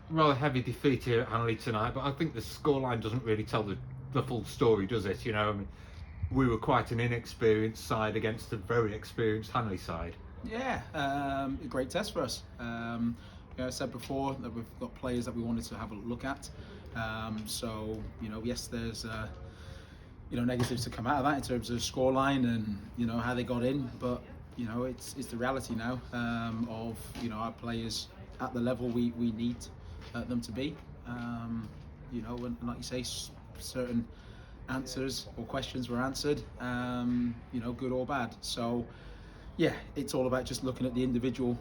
Rather heavy defeat here at Hanley tonight, but I think the scoreline doesn't really tell the full story, does it? I mean, we were quite an inexperienced side against a very experienced Hanley side. Yeah, a great test for us. I said before that we've got players that we wanted to have a look at. Yes, there's negatives to come out of that in terms of scoreline and how they got in, but it's the reality now of our players at the level we need them to be. And like you say, certain answers or questions were answered, good or bad. So yeah, it's all about just looking at the individual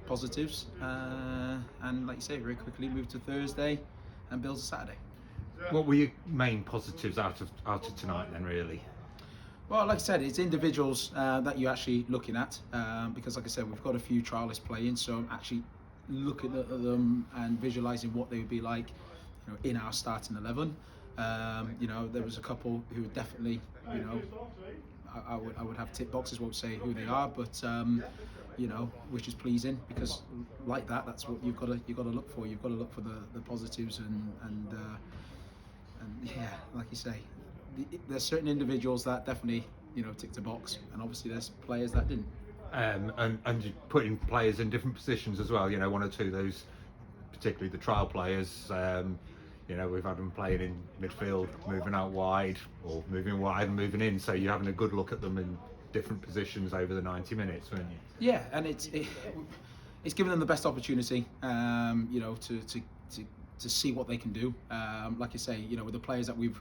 positives, and like you say, very quickly move to Thursday and build to Saturday. What were your main positives out of tonight then, really? Well, like I said, it's individuals that you're actually looking at, because like I said, we've got a few trialists playing, so I'm actually looking at them and visualising what they would be like in our starting 11. There was a couple who definitely, I would have tick boxes, won't say who they are, but which is pleasing, because like that's what you've got to look for. You've got to look for the positives and yeah, like you say, there's certain individuals that definitely ticked a box, and obviously there's players that didn't. And putting players in different positions as well. One or two of those, particularly the trial players. We've had them playing in midfield, moving out wide, or moving wide and moving in. So you're having a good look at them in different positions over the 90 minutes, weren't you? Yeah, and it's giving them the best opportunity, to see what they can do. Like I say, with the players that we've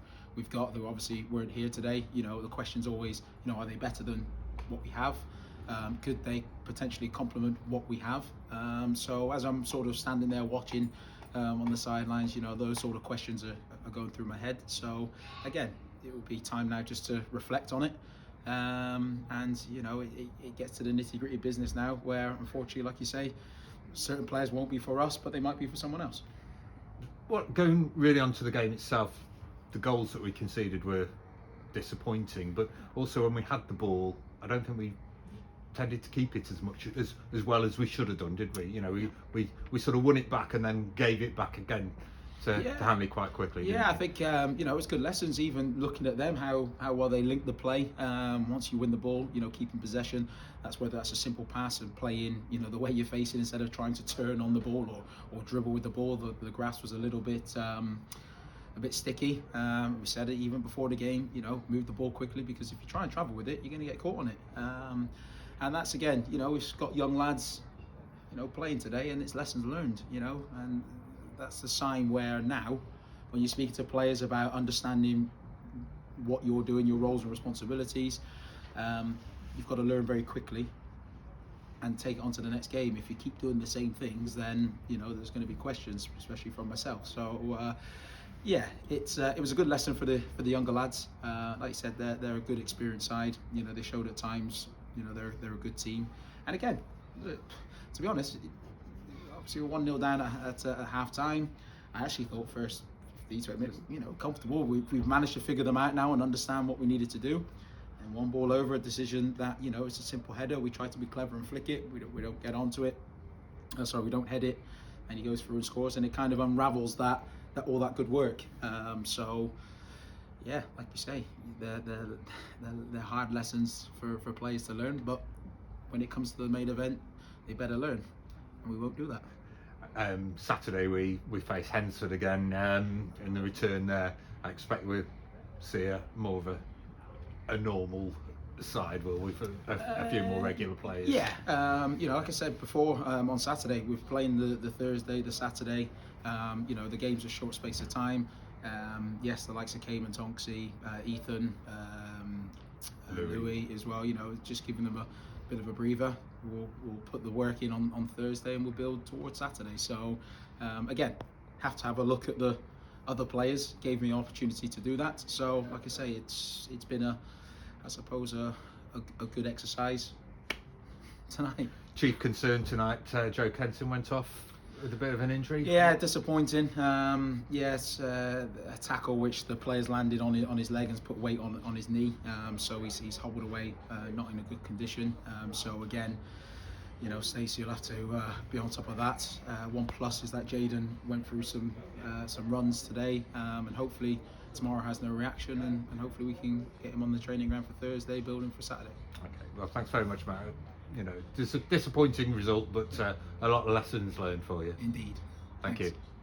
got who obviously weren't here today, the question's always, are they better than what we have? Could they potentially complement what we have? So as I'm sort of standing there watching on the sidelines, those sort of questions are going through my head. So again, it will be time now just to reflect on it. It gets to the nitty-gritty business now, where unfortunately, like you say, certain players won't be for us, but they might be for someone else. Going really onto the game itself, the goals that we conceded were disappointing, but also when we had the ball, I don't think we tended to keep it as much as well as we should have done, did we? We sort of won it back and then gave it back again to Hanley quite quickly. Yeah, I think it's good lessons, even looking at them, how well they link the play. Once you win the ball, keeping possession, that's whether that's a simple pass and play in the way you're facing, instead of trying to turn on the ball or dribble with the ball. The grass was a little bit sticky. We said it even before the game, move the ball quickly, because if you try and travel with it, you're going to get caught on it. And that's, again, we've got young lads playing today, and it's lessons learned, and that's the sign where now, when you speak to players about understanding what you're doing, your roles and responsibilities, you've got to learn very quickly and take it on to the next game. If you keep doing the same things, then there's going to be questions, especially from myself. So it was a good lesson for the younger lads. Like I said, they're a good experienced side. They showed at times they're a good team. And again, to be honest, obviously we're 1-0 down at half time. I actually thought first 15 minutes, comfortable. We've managed to figure them out now and understand what we needed to do. And one ball over, a decision that it's a simple header. We try to be clever and flick it. We don't get onto it. We don't head it, and he goes through and scores, and it kind of unravels that all that good work. Yeah, like you say, they're hard lessons for players to learn, but when it comes to the main event, they better learn, and we won't do that. Saturday we face Hensford again in the return there. I expect we'll see more of a normal side, will we, for a few more regular players? Yeah, like I said before, on Saturday we're playing the Thursday, the Saturday. The game's a short space of time. Yes, the likes of Cayman, Tonksy, Ethan, Louis as well. Just giving them a bit of a breather. We'll put the work in on Thursday, and we'll build towards Saturday. So again, have to have a look at the other players. Gave me an opportunity to do that. So like I say, it's been a good exercise tonight. Chief concern tonight, Joe Kenton went off with a bit of an injury. Yeah, disappointing. Yes, a tackle which the players landed on his leg and put weight on his knee. So he's hobbled away, not in a good condition. So again, Stacey will have to be on top of that. One plus is that Jaden went through some runs today, and hopefully tomorrow has no reaction, and hopefully we can get him on the training ground for Thursday, building for Saturday. Okay, well, thanks very much, Matt. It's a disappointing result, but a lot of lessons learned for you. Indeed. Thank Thanks. you.